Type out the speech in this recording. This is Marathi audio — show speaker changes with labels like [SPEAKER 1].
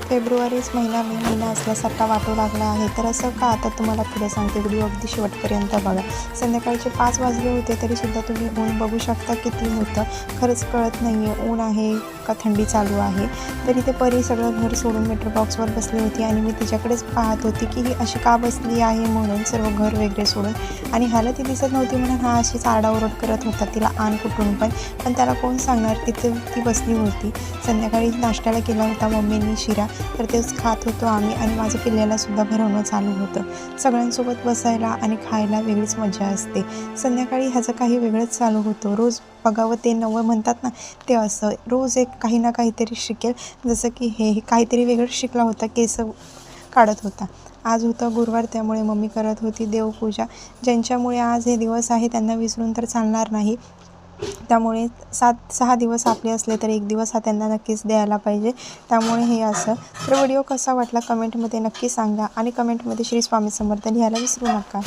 [SPEAKER 1] फेब्रुवारीच महिना मे महिना असल्यासारखा वाटू लागला आहे. तर असं का? आता तुम्हाला पुढे सांगते. व्हिडिओ अगदी शेवटपर्यंत बघा. संध्याकाळचे 5 वाजले होते तरीसुद्धा तुम्ही ऊन बघू शकता किती होतं. खरंच कळत नाही आहे ऊन आहे का थंडी चालू आहे. तर इथे परी सगळं घर सोडून मीटर बॉक्सवर बसली होती आणि मी तिच्याकडेच पाहत होती की ही अशी का बसली आहे म्हणून, सर्व घर वगैरे सोडून. आणि ह्याला ती दिसत नव्हती म्हणून हा अशीच आरडाओरड करत होता. तिला आण कुठून पण त्याला कोण सांगणार. तिथे ती बसली होती. संध्याकाळी नाश्त्याला केला होता मम्मींनी शिरा, तर तेच खात होतो आम्ही आणि माझं पिल्ल्यालासुद्धा भरवणं चालू होतं. सगळ्यांसोबत बसायला आणि खायला वेगळीच मजा असते. संध्याकाळी ह्याचं काही वेगळंच चालू होतं. रोज बघावं ते नवं म्हणतात ना, ते असं रोज एक काही ना काहीतरी शिकेल. जसं की हे काहीतरी वेगळं शिकला होता, केस काढत होता. आज होता गुरुवार, त्यामुळे मम्मी करत होती देवपूजा. ज्यांच्यामुळे आज हे दिवस आहे त्यांना विसरून तर चालणार नाही. त्यामुळे 6 दिवस आपले असले तर 1 दिवस हा त्यांना नक्कीच द्यायला पाहिजे. त्यामुळे हे असं. तर व्हिडिओ कसा वाटला कमेंटमध्ये नक्की सांगा आणि कमेंटमध्ये श्री स्वामी समर्थ लिहायला विसरू नका.